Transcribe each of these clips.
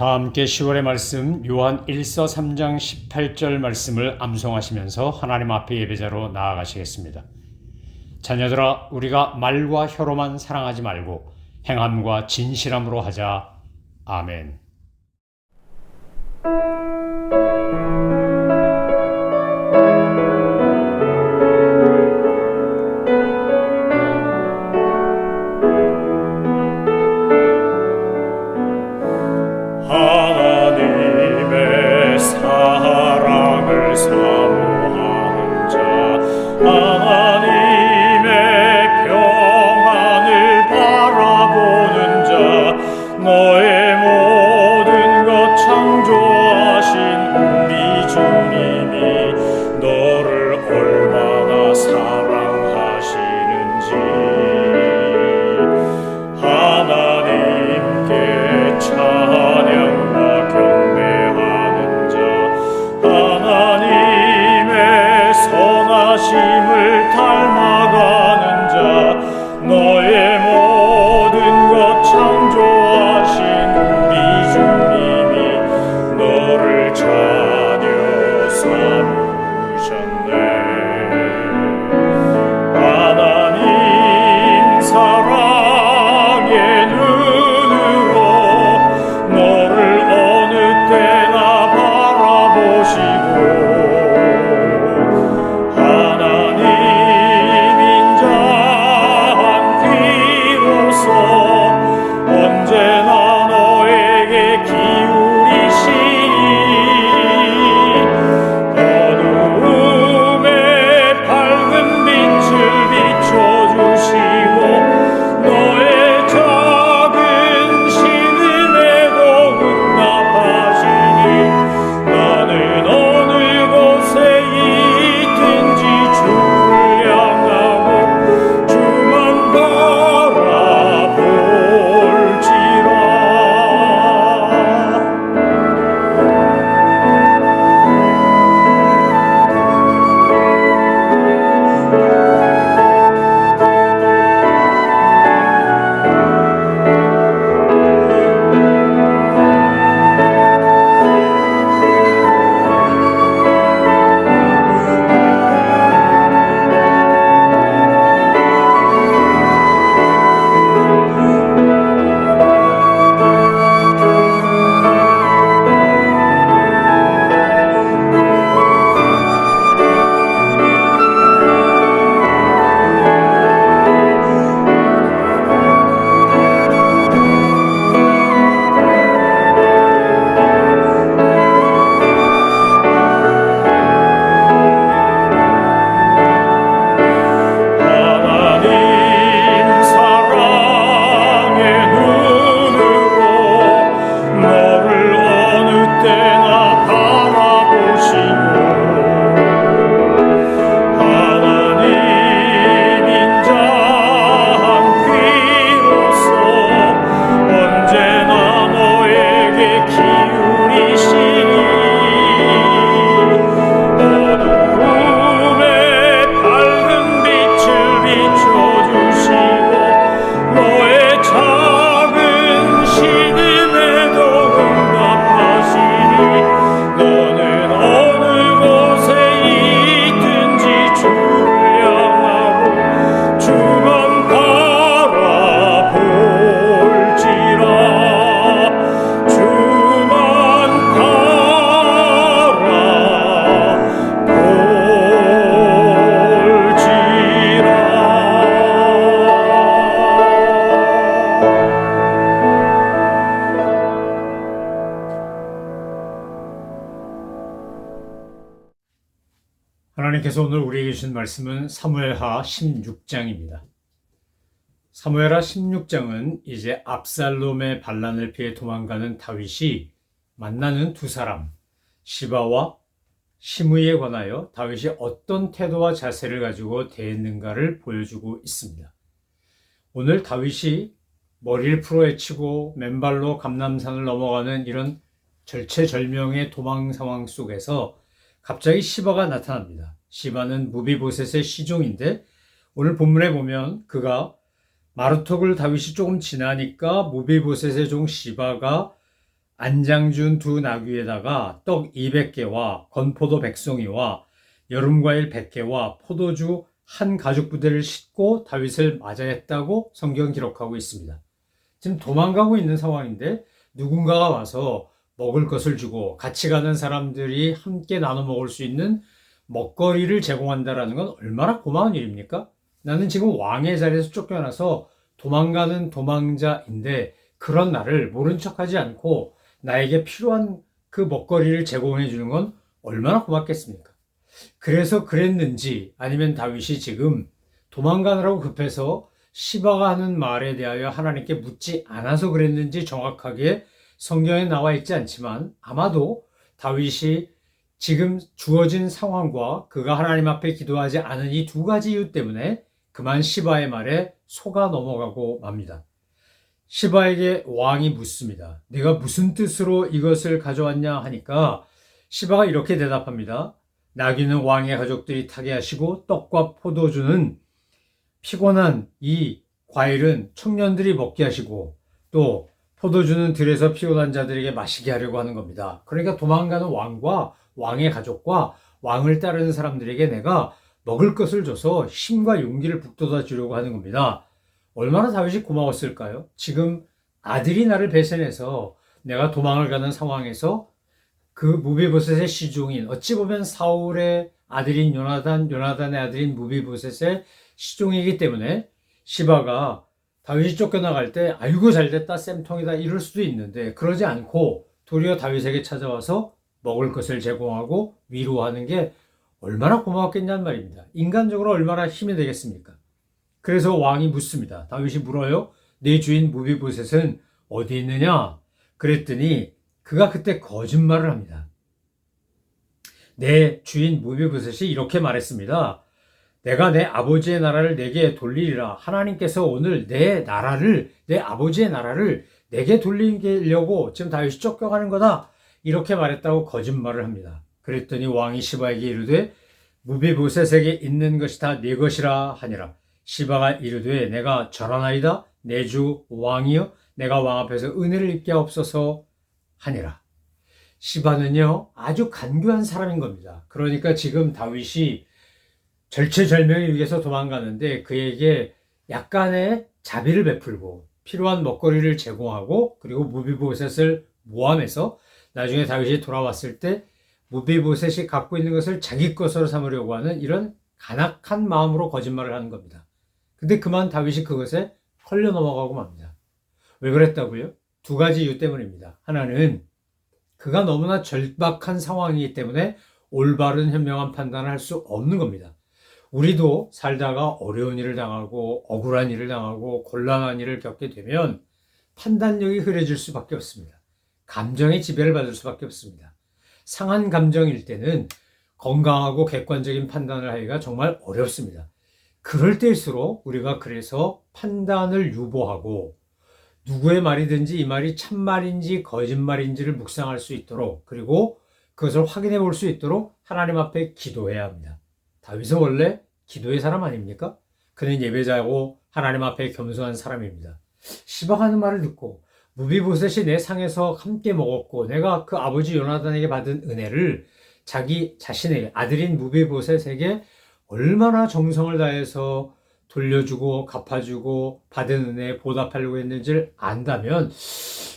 다 함께 10월의 말씀 요한 1서 3장 18절 말씀을 암송하시면서 하나님 앞에 예배자로 나아가시겠습니다. 자녀들아, 우리가 말과 혀로만 사랑하지 말고 행함과 진실함으로 하자. 아멘. 하나님의 사랑을 사모하는 자, 하나님의 평안을 바라보는 자, 너의 모든 것 창조하신 우리 주님이 너를 얼마나 사랑하시는지 하나님께 찬양과 경배하는 자, 하나님의 선하심을 닮아가는 자, 너의 모든 것 창조하신 우리 주님이 너를 자녀 삼으셨네. 하나님 사랑의 눈으로 너를 어느 때나 바라보시고 하나님 인자한 귀로서 언제나 너에게 기울이시니 어두움에 밝은 빛을 비춰주시고 너의 작은 신음에도 응답하시니 나는 어느 곳에 있든지 주를 향하고 주만 바라볼지라. 하나님 사랑의 눈으로 너를 어느 때나 바라보시고 하나님 인자한 귀로서 언제나 너에게 기울이시니 어두움에 밝은 빛을 비춰주시고 너의 작은 신음에도 응답하시니 너는 어느 곳에 있든지 주를 향하고 주만 바라볼지라. 주만 하나님께서 오늘 우리에게 주신 말씀은 사무엘하 16장입니다. 사무엘하 16장은 이제 압살롬의 반란을 피해 도망가는 다윗이 만나는 두 사람, 시바와 시므이에 관하여 다윗이 어떤 태도와 자세를 가지고 대했는가를 보여주고 있습니다. 오늘 다윗이 머리를 풀어헤치고 맨발로 감람산을 넘어가는 이런 절체절명의 도망 상황 속에서 갑자기 시바가 나타납니다. 시바는 무비보셋의 시종인데 오늘 본문에 보면 그가 마르톡을 다윗이 조금 지나니까 무비보셋의 종 시바가 안장준 두 나귀에다가 떡 200개와 건포도 100송이와 여름과일 100개와 포도주 한 가죽 부대를 싣고 다윗을 맞이했다고 성경 기록하고 있습니다. 지금 도망가고 있는 상황인데 누군가가 와서 먹을 것을 주고 같이 가는 사람들이 함께 나눠 먹을 수 있는 먹거리를 제공한다는 건 얼마나 고마운 일입니까? 나는 지금 왕의 자리에서 쫓겨나서 도망가는 도망자인데 그런 나를 모른 척하지 않고 나에게 필요한 그 먹거리를 제공해 주는 건 얼마나 고맙겠습니까? 그래서 그랬는지 아니면 다윗이 지금 도망가느라고 급해서 시바가 하는 말에 대하여 하나님께 묻지 않아서 그랬는지 정확하게 성경에 나와 있지 않지만 아마도 다윗이 지금 주어진 상황과 그가 하나님 앞에 기도하지 않은 이 두 가지 이유 때문에 그만 시바의 말에 속아 넘어가고 맙니다. 시바에게 왕이 묻습니다. 네가 무슨 뜻으로 이것을 가져왔냐 하니까 시바가 이렇게 대답합니다. 나귀는 왕의 가족들이 타게 하시고 떡과 포도주는 피곤한 이 과일은 청년들이 먹게 하시고 또 포도주는 들에서 피곤한 자들에게 마시게 하려고 하는 겁니다. 그러니까 도망가는 왕과 왕의 가족과 왕을 따르는 사람들에게 내가 먹을 것을 줘서 힘과 용기를 북돋아 주려고 하는 겁니다. 얼마나 다윗이 고마웠을까요? 지금 아들이 나를 배신해서 내가 도망을 가는 상황에서 그 무비보셋의 시종인 어찌 보면 사울의 아들인 요나단의 아들인 무비보셋의 시종이기 때문에 시바가 다윗이 쫓겨나갈 때 아이고 잘됐다 쌤통이다 이럴 수도 있는데 그러지 않고 도리어 다윗에게 찾아와서 먹을 것을 제공하고 위로하는 게 얼마나 고마웠겠냐는 말입니다. 인간적으로 얼마나 힘이 되겠습니까? 그래서 왕이 묻습니다. 다윗이 물어요. 내 주인 무비보셋은 어디 있느냐? 그랬더니 그가 그때 거짓말을 합니다. 내 주인 무비보셋이 이렇게 말했습니다. 내가 내 아버지의 나라를 내게 돌리리라. 하나님께서 오늘 내 아버지의 나라를 내게 돌리려고 지금 다윗이 쫓겨가는 거다. 이렇게 말했다고 거짓말을 합니다. 그랬더니 왕이 시바에게 이르되 무비보셋에게 있는 것이 다 네 것이라 하니라. 시바가 이르되 내가 절하나이다. 내 주 왕이여 내가 왕 앞에서 은혜를 입게 하옵소서 하니라. 시바는요 아주 간교한 사람인 겁니다. 그러니까 지금 다윗이 절체절명의 위기에서 도망가는데 그에게 약간의 자비를 베풀고 필요한 먹거리를 제공하고 그리고 무비보셋을 모함해서 나중에 다윗이 돌아왔을 때 무비보셋이 갖고 있는 것을 자기 것으로 삼으려고 하는 이런 간악한 마음으로 거짓말을 하는 겁니다. 근데 그만 다윗이 그것에 걸려 넘어가고 맙니다. 왜 그랬다고요? 두 가지 이유 때문입니다. 하나는 그가 너무나 절박한 상황이기 때문에 올바른 현명한 판단을 할 수 없는 겁니다. 우리도 살다가 어려운 일을 당하고 억울한 일을 당하고 곤란한 일을 겪게 되면 판단력이 흐려질 수밖에 없습니다. 감정의 지배를 받을 수밖에 없습니다. 상한 감정일 때는 건강하고 객관적인 판단을 하기가 정말 어렵습니다. 그럴 때일수록 우리가 그래서 판단을 유보하고 누구의 말이든지 이 말이 참말인지 거짓말인지를 묵상할 수 있도록 그리고 그것을 확인해 볼 수 있도록 하나님 앞에 기도해야 합니다. 다윗은 원래 기도의 사람 아닙니까? 그는 예배자고 하나님 앞에 겸손한 사람입니다. 시바가 하는 말을 듣고 무비보셋이 내 상에서 함께 먹었고 내가 그 아버지 요나단에게 받은 은혜를 자기 자신의 아들인 무비보셋에게 얼마나 정성을 다해서 돌려주고 갚아주고 받은 은혜에 보답하려고 했는지를 안다면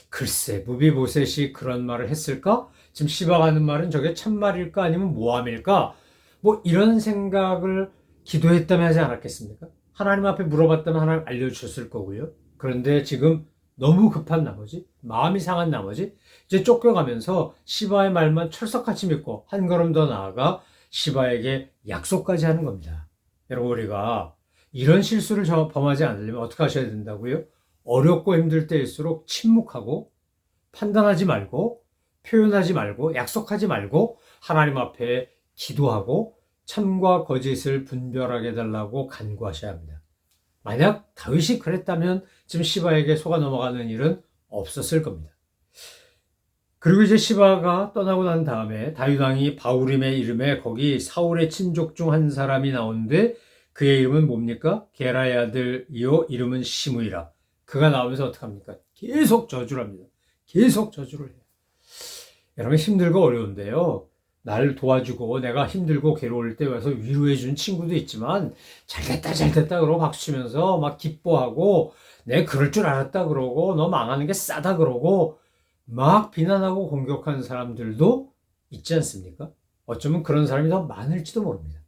글쎄 무비보셋이 그런 말을 했을까? 지금 시바가 하는 말은 저게 참말일까 아니면 모함일까? 뭐 이런 생각을 기도했다면 하지 않았겠습니까? 하나님 앞에 물어봤다면 하나님 알려주셨을 거고요. 그런데 지금 너무 급한 나머지 마음이 상한 나머지 이제 쫓겨가면서 시바의 말만 철석같이 믿고 한 걸음 더 나아가 시바에게 약속까지 하는 겁니다. 여러분 우리가 이런 실수를 범하지 않으려면 어떻게 하셔야 된다고요? 어렵고 힘들 때일수록 침묵하고 판단하지 말고 표현하지 말고 약속하지 말고 하나님 앞에 기도하고 참과 거짓을 분별하게 해달라고 간구하셔야 합니다. 만약 다윗이 그랬다면 지금 시바에게 속아 넘어가는 일은 없었을 겁니다. 그리고 이제 시바가 떠나고 난 다음에 다윗 왕이 바후림의 이름에 거기 사울의 친족 중 한 사람이 나오는데 그의 이름은 뭡니까? 게라의 아들이요 이름은 시므이라. 그가 나오면서 어떡합니까? 계속 저주를 합니다. 계속 저주를 해요. 여러분 힘들고 어려운데요. 날 도와주고 내가 힘들고 괴로울 때 와서 위로해 준 친구도 있지만 잘됐다 잘됐다 그러고 박수치면서 막 기뻐하고 내 그럴 줄 알았다 그러고 너 망하는 게 싸다 그러고 막 비난하고 공격하는 사람들도 있지 않습니까? 어쩌면 그런 사람이 더 많을지도 모릅니다.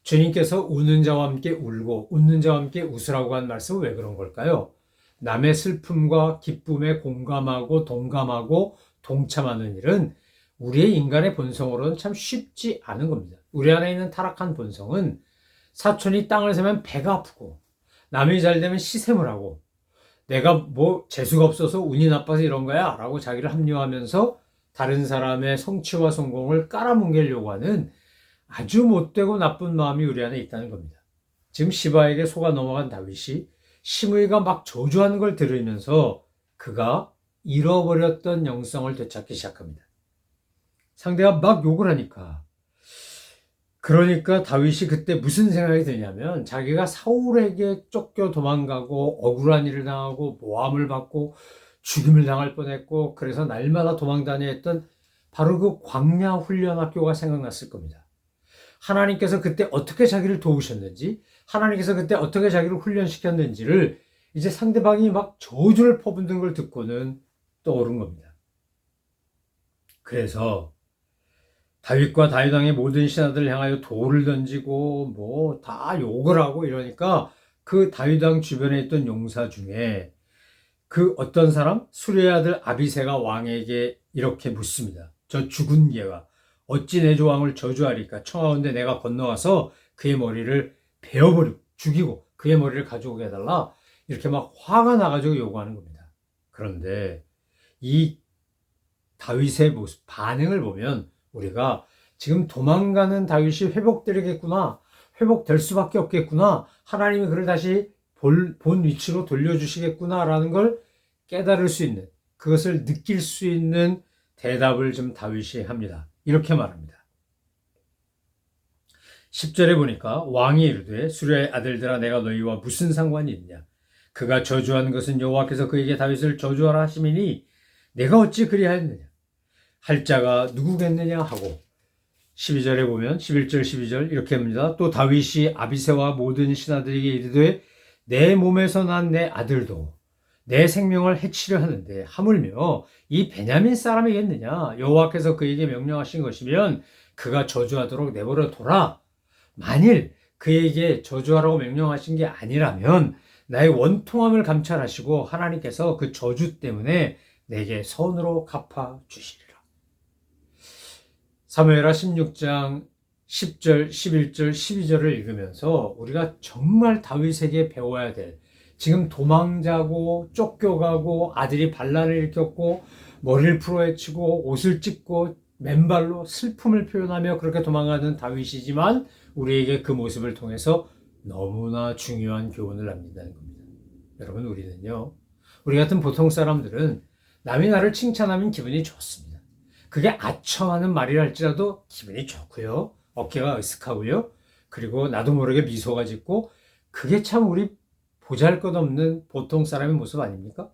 주님께서 우는 자와 함께 울고 웃는 자와 함께 웃으라고 한 말씀은 왜 그런 걸까요? 남의 슬픔과 기쁨에 공감하고 동감하고 동참하는 일은 우리의 인간의 본성으로는 참 쉽지 않은 겁니다. 우리 안에 있는 타락한 본성은 사촌이 땅을 세면 배가 아프고 남이 잘 되면 시샘을 하고 내가 뭐 재수가 없어서 운이 나빠서 이런 거야 라고 자기를 합리화하면서 다른 사람의 성취와 성공을 깔아뭉개려고 하는 아주 못되고 나쁜 마음이 우리 안에 있다는 겁니다. 지금 시바에게 속아 넘어간 다윗이 시므이가 막 저주하는 걸 들으면서 그가 잃어버렸던 영성을 되찾기 시작합니다. 상대가 막 욕을 하니까 그러니까 다윗이 그때 무슨 생각이 드냐면 자기가 사울에게 쫓겨 도망가고 억울한 일을 당하고 모함을 받고 죽임을 당할 뻔했고 그래서 날마다 도망다녀 했던 바로 그 광야 훈련 학교가 생각났을 겁니다. 하나님께서 그때 어떻게 자기를 도우셨는지 하나님께서 그때 어떻게 자기를 훈련시켰는지를 이제 상대방이 막 저주를 퍼붓는 걸 듣고는 떠오른 겁니다. 그래서 다윗과 다윗 왕의 모든 신하들을 향하여 돌을 던지고 뭐 다 욕을 하고 이러니까 그 다윗 왕 주변에 있던 용사 중에 그 어떤 사람? 수레의 아들 아비새가 왕에게 이렇게 묻습니다. 저 죽은 개가 어찌 내 조왕을 저주하리까? 청하건대 내가 건너가서 그의 머리를 베어버리고 죽이고 그의 머리를 가져오게 해달라. 이렇게 막 화가 나가지고 요구하는 겁니다. 그런데 이 다윗의 모습, 반응을 보면 우리가 지금 도망가는 다윗이 회복되겠구나, 회복될 수밖에 없겠구나, 하나님이 그를 다시 본 위치로 돌려주시겠구나라는 걸 깨달을 수 있는, 그것을 느낄 수 있는 대답을 좀 다윗이 합니다. 이렇게 말합니다. 10절에 보니까 왕이 이르되 수레의 아들들아 내가 너희와 무슨 상관이 있냐? 그가 저주하는 것은 여호와께서 그에게 다윗을 저주하라 하심이니 내가 어찌 그리하였느냐? 할 자가 누구겠느냐 하고 12절에 보면 11절 12절 이렇게 합니다. 또 다윗이 아비새와 모든 신하들에게 이르되 내 몸에서 난 내 아들도 내 생명을 해치려 하는데 하물며 이 베냐민 사람이겠느냐? 여호와께서 그에게 명령하신 것이면 그가 저주하도록 내버려 둬라. 만일 그에게 저주하라고 명령하신 게 아니라면 나의 원통함을 감찰하시고 하나님께서 그 저주 때문에 내게 선으로 갚아 주시리라. 사무엘하 16장 10절, 11절, 12절을 읽으면서 우리가 정말 다윗에게 배워야 될, 지금 도망자고 쫓겨가고 아들이 반란을 일으켰고 머리를 풀어헤치고 옷을 찢고 맨발로 슬픔을 표현하며 그렇게 도망가는 다윗이지만 우리에게 그 모습을 통해서 너무나 중요한 교훈을 남긴다는 겁니다. 여러분, 우리는요, 우리 같은 보통 사람들은 남이 나를 칭찬하면 기분이 좋습니다. 그게 아첨하는 말이라 할지라도 기분이 좋고요. 어깨가 으쓱하고요. 그리고 나도 모르게 미소가 짓고 그게 참 우리 보잘것없는 보통 사람의 모습 아닙니까?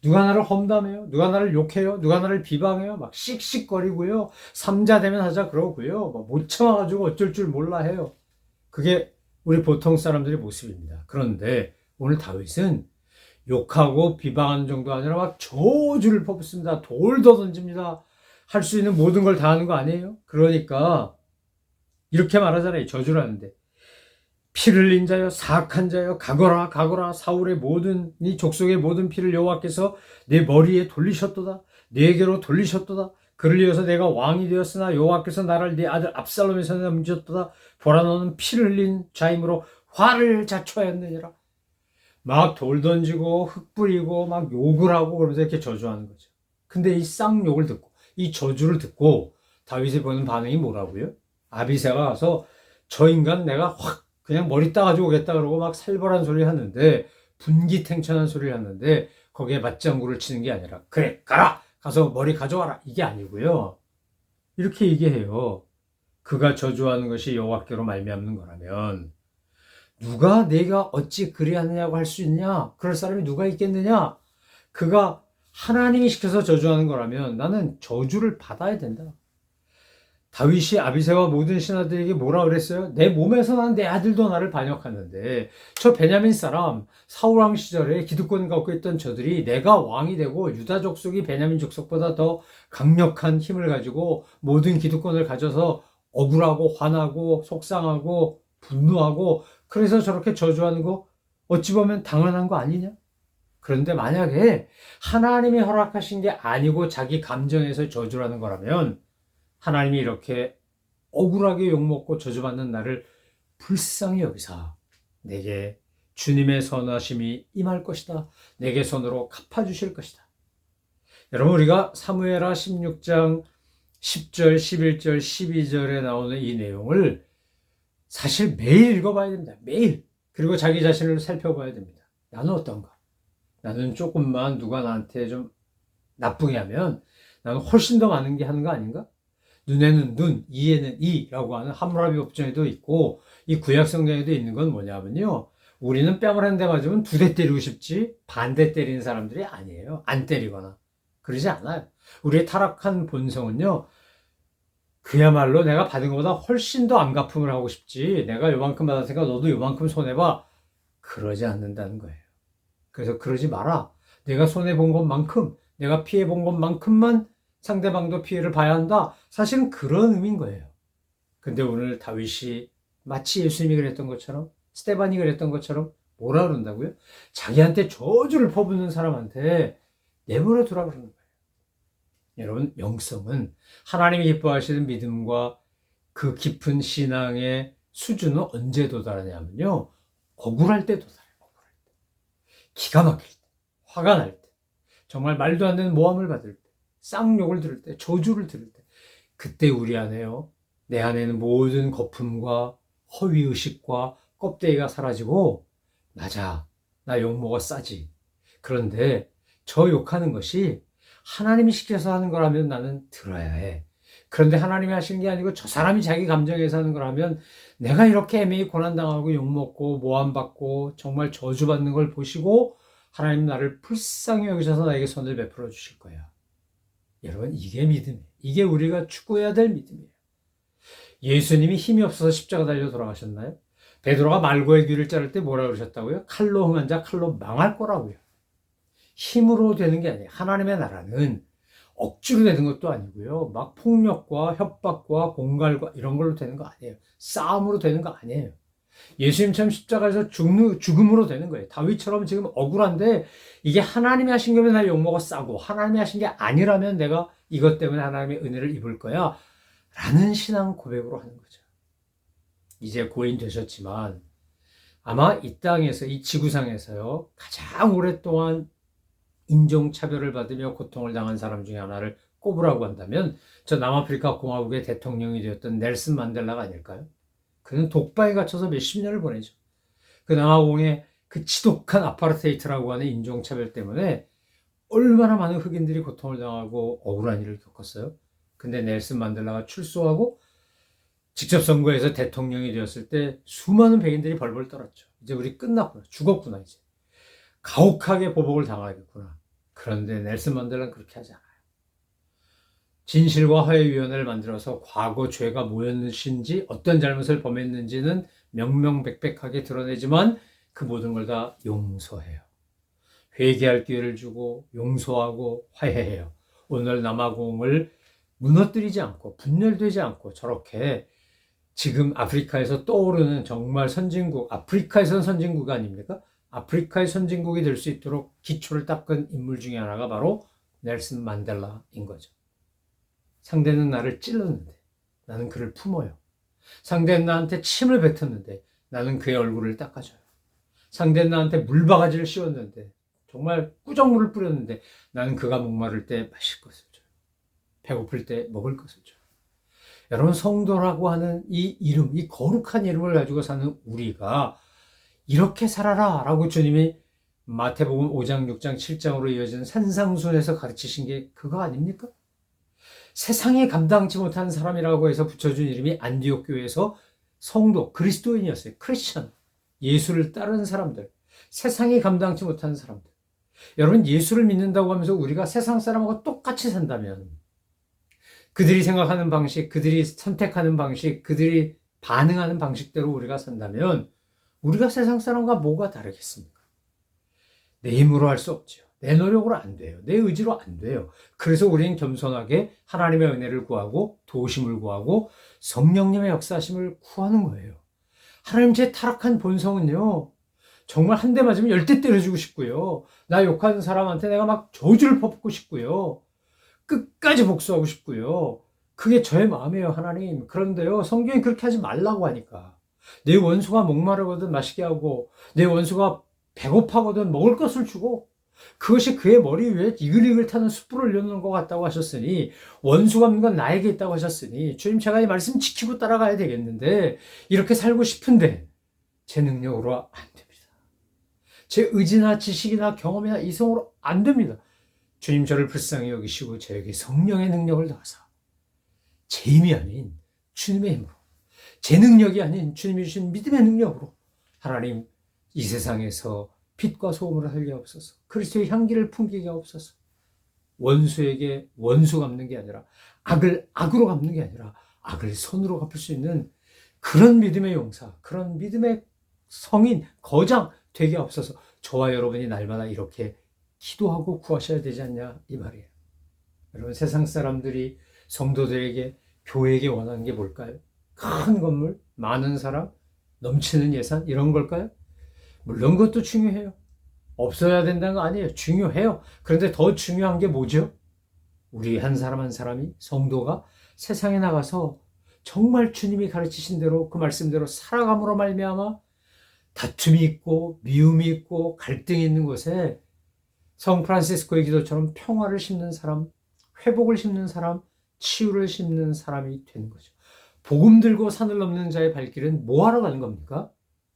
누가 나를 험담해요. 누가 나를 욕해요. 누가 나를 비방해요. 막 씩씩거리고요. 삼자 되면 하자 그러고요. 못 참아가지고 어쩔 줄 몰라 해요. 그게 우리 보통 사람들의 모습입니다. 그런데 오늘 다윗은 욕하고 비방하는 정도 아니라 막 저주를 퍼붓습니다. 돌도 던집니다. 할 수 있는 모든 걸 다 하는 거 아니에요? 그러니까 이렇게 말하잖아요. 저주를 하는데 피 흘린 자여 사악한 자여 가거라 가거라. 사울의 모든 이 족속의 모든 피를 여호와께서 내 머리에 돌리셨도다. 내게로 돌리셨도다. 그를 위해서 내가 왕이 되었으나 여호와께서 나를 네 아들 압살롬의 손에 넘기셨도다. 보라 너는 피를 흘린 자이므로 화를 자초하였느니라. 막 돌 던지고 흙 뿌리고 막 욕을 하고 그러면서 이렇게 저주하는 거죠. 근데 이 쌍욕을 듣고 이 저주를 듣고 다윗이 보는 반응이 뭐라고요? 아비새가 와서 저 인간 내가 확 그냥 머리 따가지고 오겠다 그러고 막 살벌한 소리 하는데, 분기탱천한 소리를 하는데 거기에 맞장구를 치는 게 아니라 그래 가라 가서 머리 가져와라 이게 아니고요. 이렇게 얘기해요. 그가 저주하는 것이 여호와께로 말미암는 거라면 누가 내가 어찌 그리하느냐고 할 수 있냐? 그럴 사람이 누가 있겠느냐? 그가 하나님이 시켜서 저주하는 거라면 나는 저주를 받아야 된다. 다윗이 아비새와 모든 신하들에게 뭐라 그랬어요? 내 몸에서 난 내 아들도 나를 반역하는데 저 베냐민 사람 사울왕 시절에 기득권 갖고 있던 저들이 내가 왕이 되고 유다 족속이 베냐민 족속보다 더 강력한 힘을 가지고 모든 기득권을 가져서 억울하고 화나고 속상하고 분노하고 그래서 저렇게 저주하는 거 어찌 보면 당연한 거 아니냐? 그런데 만약에 하나님이 허락하신 게 아니고 자기 감정에서 저주라는 거라면 하나님이 이렇게 억울하게 욕먹고 저주받는 나를 불쌍히 여기사 내게 주님의 선하심이 임할 것이다. 내게 손으로 갚아주실 것이다. 여러분 우리가 사무엘하 16장 10절, 11절, 12절에 나오는 이 내용을 사실 매일 읽어봐야 됩니다. 매일. 그리고 자기 자신을 살펴봐야 됩니다. 나는 어떤가? 나는 조금만 누가 나한테 좀 나쁘게 하면 나는 훨씬 더 많은 게 하는 거 아닌가? 눈에는 눈, 이에는 이라고 하는 함무라비 법전에도 있고 이 구약 성경에도 있는 건 뭐냐면요. 우리는 뺨을 한 대 맞으면 2대 때리고 싶지 반대 때리는 사람들이 아니에요. 안 때리거나 그러지 않아요. 우리의 타락한 본성은요. 그야말로 내가 받은 것보다 훨씬 더 안갚음을 하고 싶지 내가 요만큼 받았으니까 너도 요만큼 손해봐. 그러지 않는다는 거예요. 그래서 그러지 마라. 내가 손해본 것만큼 내가 피해본 것만큼만 상대방도 피해를 봐야 한다. 사실은 그런 의미인 거예요. 근데 오늘 다윗이 마치 예수님이 그랬던 것처럼 스데반이 그랬던 것처럼 뭐라 그런다고요? 자기한테 저주를 퍼붓는 사람한테 내버려 두라 그러는 거예요. 여러분 영성은 하나님이 기뻐하시는 믿음과 그 깊은 신앙의 수준은 언제 도달하냐면요. 억울할 때 도달해요. 억울할 때. 기가 막힐 때. 화가 날 때. 정말 말도 안 되는 모함을 받을 때. 쌍욕을 들을 때, 저주를 들을 때, 그때 우리 안에요. 내 안에는 모든 거품과 허위의식과 껍데기가 사라지고, 맞아, 나 욕먹어 싸지. 그런데 저 욕하는 것이 하나님이 시켜서 하는 거라면 나는 들어야 해. 그런데 하나님이 하시는 게 아니고 저 사람이 자기 감정에서 하는 거라면 내가 이렇게 애매히 고난당하고 욕먹고 모함받고 정말 저주받는 걸 보시고 하나님 나를 불쌍히 여기셔서 나에게 손을 베풀어 주실 거야. 여러분 이게 믿음이에요. 이게 우리가 추구해야 될 믿음이에요. 예수님이 힘이 없어서 십자가 달려 돌아가셨나요? 베드로가 말고의 귀를 자를 때 뭐라 그러셨다고요? 칼로 흥한 자 칼로 망할 거라고요. 힘으로 되는 게 아니에요. 하나님의 나라는 억지로 되는 것도 아니고요. 막 폭력과 협박과 공갈과 이런 걸로 되는 거 아니에요. 싸움으로 되는 거 아니에요. 예수님처럼 십자가에서 죽음으로 되는 거예요. 다윗처럼 지금 억울한데 이게 하나님이 하신 거면 나 욕먹어 싸고 하나님이 하신 게 아니라면 내가 이것 때문에 하나님의 은혜를 입을 거야 라는 신앙 고백으로 하는 거죠. 이제 고인 되셨지만 아마 이 땅에서 이 지구상에서요 가장 오랫동안 인종차별을 받으며 고통을 당한 사람 중에 하나를 꼽으라고 한다면 저 남아프리카 공화국의 대통령이 되었던 넬슨 만델라가 아닐까요? 그는 독방에 갇혀서 몇십 년을 보내죠. 그 남아공의 그 지독한 아파르테이트라고 하는 인종차별 때문에 얼마나 많은 흑인들이 고통을 당하고 억울한 일을 겪었어요. 근데 넬슨 만델라가 출소하고 직접 선거에서 대통령이 되었을 때 수많은 백인들이 벌벌 떨었죠. 이제 우리 끝났구나. 죽었구나 이제. 가혹하게 보복을 당하겠구나. 그런데 넬슨 만델라는 그렇게 하지 않아요. 진실과 화해위원회를 만들어서 과거 죄가 뭐였는지 어떤 잘못을 범했는지는 명명백백하게 드러내지만 그 모든 걸 다 용서해요. 회개할 기회를 주고 용서하고 화해해요. 오늘 남아공을 무너뜨리지 않고 분열되지 않고 저렇게 지금 아프리카에서 떠오르는 정말 선진국, 아프리카에서는 선진국 아닙니까? 아프리카의 선진국이 될 수 있도록 기초를 닦은 인물 중에 하나가 바로 넬슨 만델라인 거죠. 상대는 나를 찔렀는데 나는 그를 품어요. 상대는 나한테 침을 뱉었는데 나는 그의 얼굴을 닦아줘요. 상대는 나한테 물바가지를 씌웠는데 정말 꾸정물을 뿌렸는데 나는 그가 목마를 때 마실 것을 줘요. 배고플 때 먹을 것을 줘요. 여러분 성도라고 하는 이 이름, 이 거룩한 이름을 가지고 사는 우리가 이렇게 살아라 라고 주님이 마태복음 5장, 6장, 7장으로 이어지는 산상순에서 가르치신 게 그거 아닙니까? 세상이 감당치 못한 사람이라고 해서 붙여준 이름이 안디옥 교회에서 성도, 그리스도인이었어요. 크리스천, 예수를 따르는 사람들, 세상이 감당치 못한 사람들. 여러분, 예수를 믿는다고 하면서 우리가 세상 사람하고 똑같이 산다면, 그들이 생각하는 방식, 그들이 선택하는 방식, 그들이 반응하는 방식대로 우리가 산다면 우리가 세상 사람과 뭐가 다르겠습니까? 내 힘으로 할 수 없죠. 내 노력으로 안 돼요. 내 의지로 안 돼요. 그래서 우리는 겸손하게 하나님의 은혜를 구하고 도우심을 구하고 성령님의 역사하심을 구하는 거예요. 하나님, 제 타락한 본성은요, 정말 한 대 맞으면 10대 때려주고 싶고요. 나 욕하는 사람한테 내가 막 저주를 퍼붓고 싶고요. 끝까지 복수하고 싶고요. 그게 저의 마음이에요, 하나님. 그런데요, 성경이 그렇게 하지 말라고 하니까. 내 원수가 목마르거든 마시게 하고, 내 원수가 배고파거든 먹을 것을 주고, 그것이 그의 머리 위에 이글이글 타는 숯불을 올려놓는 것 같다고 하셨으니, 원수가 없는 건 나에게 있다고 하셨으니, 주님, 제가 이 말씀 지키고 따라가야 되겠는데, 이렇게 살고 싶은데 제 능력으로 안 됩니다. 제 의지나 지식이나 경험이나 이성으로 안 됩니다. 주님, 저를 불쌍히 여기시고 저에게 성령의 능력을 더하사 제 힘이 아닌 주님의 힘으로, 제 능력이 아닌 주님이 주신 믿음의 능력으로 하나님, 이 세상에서 빛과 소금을 하게 하옵소서. 그리스도의 향기를 풍기게 하옵소서. 원수에게 원수 갚는 게 아니라, 악을 악으로 갚는 게 아니라 악을 선으로 갚을 수 있는 그런 믿음의 용사, 그런 믿음의 성인, 거장 되게 하옵소서. 저와 여러분이 날마다 이렇게 기도하고 구하셔야 되지 않냐, 이 말이에요. 여러분, 세상 사람들이 성도들에게, 교회에게 원하는 게 뭘까요? 큰 건물, 많은 사람, 넘치는 예산, 이런 걸까요? 물론 그것도 중요해요. 없어야 된다는 거 아니에요. 중요해요. 그런데 더 중요한 게 뭐죠? 우리 한 사람 한 사람이, 성도가 세상에 나가서 정말 주님이 가르치신 대로, 그 말씀대로 살아감으로 말미암아 다툼이 있고 미움이 있고 갈등이 있는 곳에 성 프란시스코의 기도처럼 평화를 심는 사람, 회복을 심는 사람, 치유를 심는 사람이 되는 거죠. 복음 들고 산을 넘는 자의 발길은 뭐하러 가는 겁니까?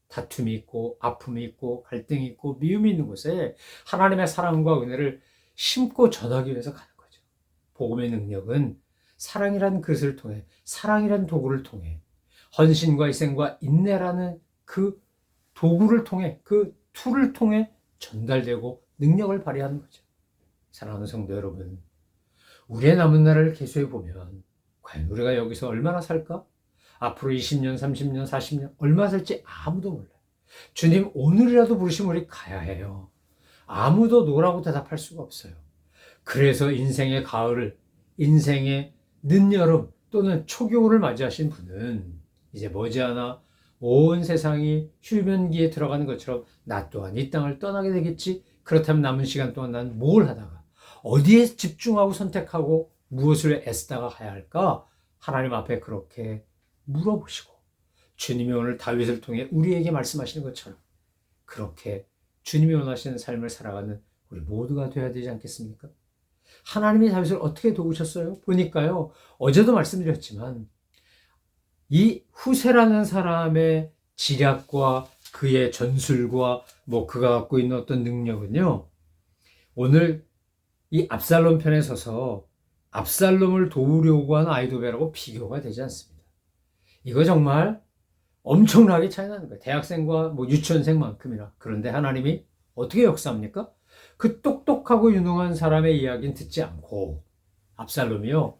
다툼이 있고 아픔이 있고 갈등이 있고 미움이 있는 곳에 하나님의 사랑과 은혜를 심고 전하기 위해서 가는 거죠. 복음의 능력은 사랑이란 그릇을 통해, 사랑이란 도구를 통해, 헌신과 희생과 인내라는 그 도구를 통해, 그 툴을 통해 전달되고 능력을 발휘하는 거죠. 사랑하는 성도 여러분, 우리의 남은 날을 계수해 보면 과연 우리가 여기서 얼마나 살까? 앞으로 20년, 30년, 40년 얼마 살지 아무도 몰라요. 주님, 오늘이라도 부르시면 우리 가야 해요. 아무도 노라고 대답할 수가 없어요. 그래서 인생의 가을을, 인생의 늦여름 또는 초겨울을 맞이하신 분은 이제 머지않아 온 세상이 휴면기에 들어가는 것처럼 나 또한 이 땅을 떠나게 되겠지. 그렇다면 남은 시간 동안 난 뭘 하다가 어디에 집중하고 선택하고 무엇을 애쓰다가 가야 할까? 하나님 앞에 그렇게 물어보시고, 주님이 오늘 다윗을 통해 우리에게 말씀하시는 것처럼 그렇게 주님이 원하시는 삶을 살아가는 우리 모두가 되어야 되지 않겠습니까? 하나님이 다윗을 어떻게 도우셨어요? 보니까요, 어제도 말씀드렸지만 이 후세라는 사람의 지략과 그의 전술과 그가 갖고 있는 어떤 능력은요, 오늘 이 압살롬 편에 서서 압살롬을 도우려고 하는 아이도벨하고 비교가 되지 않습니다. 이거 정말 엄청나게 차이 나는 거예요. 대학생과 유치원생만큼이나. 그런데 하나님이 어떻게 역사합니까? 그 똑똑하고 유능한 사람의 이야기는 듣지 않고 압살롬이요,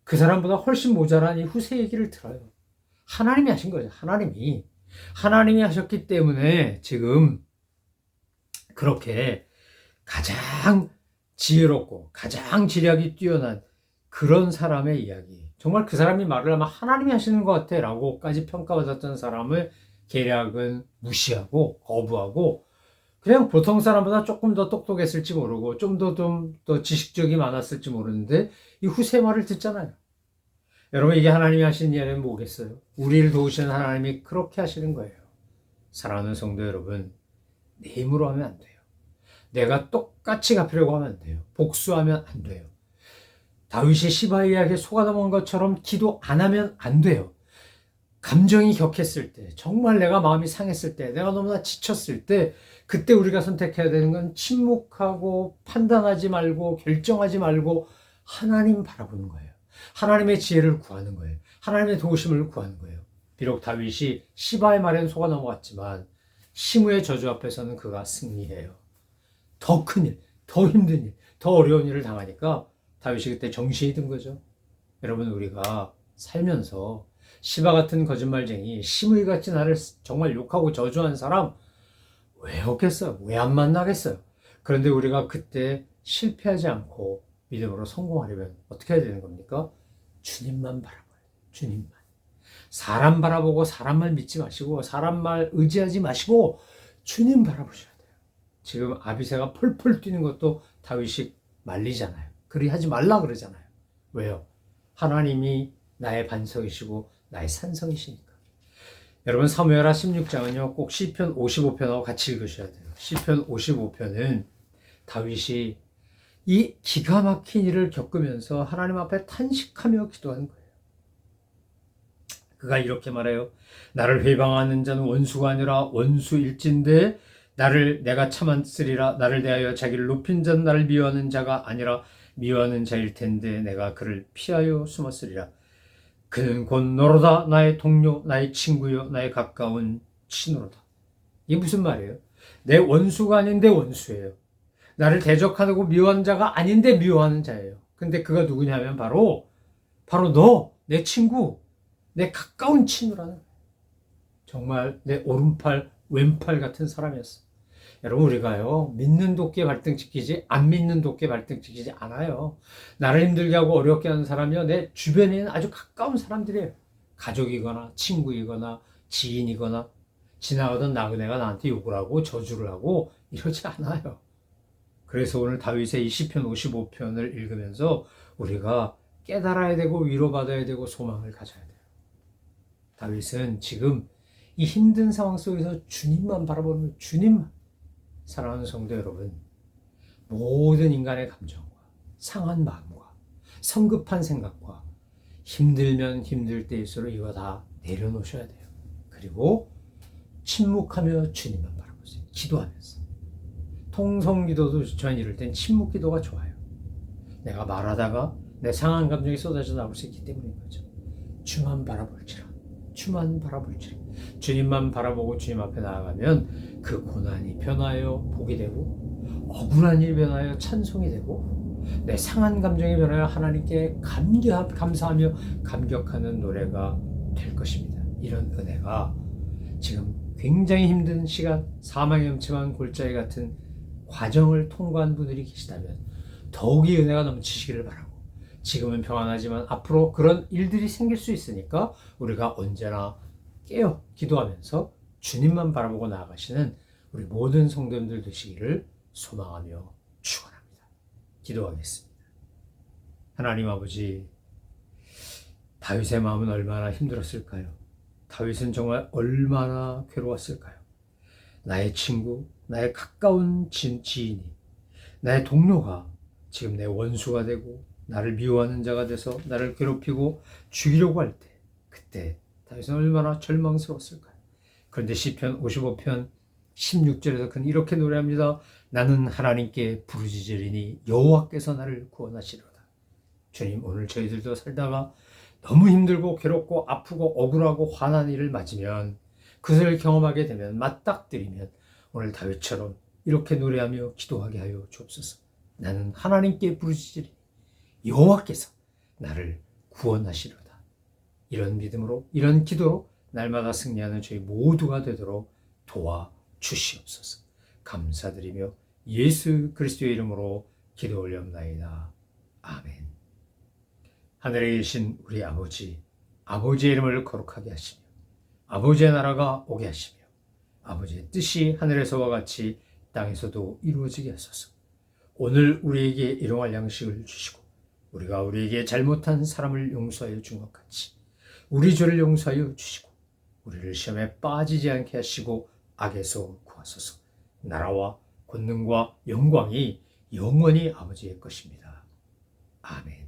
그 사람보다 훨씬 모자란 이 후세 얘기를 들어요. 하나님이 하신 거죠. 하나님이 하셨기 때문에 지금 그렇게 가장 지혜롭고 가장 지략이 뛰어난 그런 사람의 이야기, 정말 그 사람이 말을 하면 하나님이 하시는 것 같아 라고까지 평가받았던 사람을 계략은 무시하고 거부하고 그냥 보통 사람보다 조금 더 똑똑했을지 모르고 좀 더 지식적이 많았을지 모르는데 이 후세 말을 듣잖아요. 여러분, 이게 하나님이 하시는 이야기는 뭐겠어요? 우리를 도우시는 하나님이 그렇게 하시는 거예요. 사랑하는 성도 여러분, 내 힘으로 하면 안 돼요. 내가 똑같이 갚으려고 하면 안 돼요. 복수하면 안 돼요. 다윗이 시바이에게 속아 넘어간 것처럼 기도 안 하면 안 돼요. 감정이 격했을 때, 정말 내가 마음이 상했을 때, 내가 너무나 지쳤을 때, 그때 우리가 선택해야 되는 건 침묵하고 판단하지 말고 결정하지 말고 하나님 바라보는 거예요. 하나님의 지혜를 구하는 거예요. 하나님의 도우심을 구하는 거예요. 비록 다윗이 시바의 말에는 속아 넘어갔지만 시므의 저주 앞에서는 그가 승리해요. 더 큰 일, 더 힘든 일, 더 어려운 일을 당하니까 다윗이 그때 정신이 든 거죠. 여러분, 우리가 살면서 시바 같은 거짓말쟁이, 시므이같이 나를 정말 욕하고 저주한 사람 왜 없겠어요? 왜 안 만나겠어요? 그런데 우리가 그때 실패하지 않고 믿음으로 성공하려면 어떻게 해야 되는 겁니까? 주님만 바라봐요. 주님만. 사람 바라보고 사람 말 믿지 마시고 사람 말 의지하지 마시고 주님 바라보셔야 돼요. 지금 아비새가 펄펄 뛰는 것도 다윗이 말리잖아요. 그리 하지 말라 그러잖아요. 왜요? 하나님이 나의 반석이시고 나의 산성이시니까. 여러분, 사무엘하 16장은요 꼭 시편 55편하고 같이 읽으셔야 돼요. 시편 55편은 다윗이 이 기가 막힌 일을 겪으면서 하나님 앞에 탄식하며 기도하는 거예요. 그가 이렇게 말해요. 나를 회방하는 자는 원수가 아니라 원수일진데 내가 참았으리라. 나를 대하여 자기를 높인 자는 나를 미워하는 자가 아니라 미워하는 자일 텐데 내가 그를 피하여 숨었으리라. 그는 곧 너로다. 나의 동료, 나의 친구요, 나의 가까운 친구로다. 이게 무슨 말이에요? 내 원수가 아닌데 원수예요. 나를 대적하고 미워하는 자가 아닌데 미워하는 자예요. 근데 그가 누구냐면 바로 너, 내 친구, 내 가까운 친구라는 거예요. 정말 내 오른팔, 왼팔 같은 사람이었어. 여러분, 우리가요 믿는 도끼에 발등 찍히지 안 믿는 도끼에 발등 찍히지 않아요. 나를 힘들게 하고 어렵게 하는 사람이요 내 주변에 있는 아주 가까운 사람들이에요. 가족이거나 친구이거나 지인이거나 지나가던 나그네가 나한테 욕을 하고 저주를 하고 이러지 않아요. 그래서 오늘 다윗의 이 시편 55편을 읽으면서 우리가 깨달아야 되고 위로받아야 되고 소망을 가져야 돼요. 다윗은 지금 이 힘든 상황 속에서 주님만 바라보는, 주님만. 사랑하는 성도 여러분, 모든 인간의 감정과 상한 마음과 성급한 생각과 힘들면 힘들 때일수록 이거 다 내려놓으셔야 돼요. 그리고 침묵하며 주님만 바라보세요. 기도하면서. 통성기도도 좋지만 이럴 땐 침묵기도가 좋아요. 내가 말하다가 내 상한 감정이 쏟아져 나올 수 있기 때문인 거죠. 주만 바라볼지라. 주만 바라볼지라. 주님만 바라보고 주님 앞에 나아가면 그 고난이 변하여 복이 되고 억울한 일이 변하여 찬송이 되고 내 상한 감정이 변하여 하나님께 감사하며 감격하는 노래가 될 것입니다. 이런 은혜가 지금 굉장히 힘든 시간, 사망의 음침한 골짜기 같은 과정을 통과한 분들이 계시다면 더욱이 은혜가 넘치시기를 바라고, 지금은 평안하지만 앞으로 그런 일들이 생길 수 있으니까 우리가 언제나 깨어 기도하면서 주님만 바라보고 나아가시는 우리 모든 성도님들 되시기를 소망하며 축원합니다. 기도하겠습니다. 하나님 아버지, 다윗의 마음은 얼마나 힘들었을까요? 다윗은 정말 얼마나 괴로웠을까요? 나의 친구, 나의 가까운 지인이, 나의 동료가 지금 내 원수가 되고 나를 미워하는 자가 돼서 나를 괴롭히고 죽이려고 할 때, 그때 다윗은 얼마나 절망스러웠을까요? 그런데 시편 55편 16절에서 그는 이렇게 노래합니다. 나는 하나님께 부르짖으리니 여호와께서 나를 구원하시리로다. 주님, 오늘 저희들도 살다가 너무 힘들고 괴롭고 아프고 억울하고 화난 일을 맞으면, 그것을 경험하게 되면, 맞닥뜨리면 오늘 다윗처럼 이렇게 노래하며 기도하게 하여 주옵소서. 나는 하나님께 부르짖으리니 여호와께서 나를 구원하시리로다. 이런 믿음으로, 이런 기도로 날마다 승리하는 저희 모두가 되도록 도와주시옵소서. 감사드리며 예수 그리스도의 이름으로 기도 올려옵나이다. 아멘. 하늘에 계신 우리 아버지, 아버지의 이름을 거룩하게 하시며 아버지의 나라가 오게 하시며 아버지의 뜻이 하늘에서와 같이 땅에서도 이루어지게 하소서. 오늘 우리에게 일용할 양식을 주시고 우리가 우리에게 잘못한 사람을 용서하여 준 것 같이 우리 죄를 용서하여 주시고 우리를 시험에 빠지지 않게 하시고 악에서 구하소서. 나라와 권능과 영광이 영원히 아버지의 것입니다. 아멘.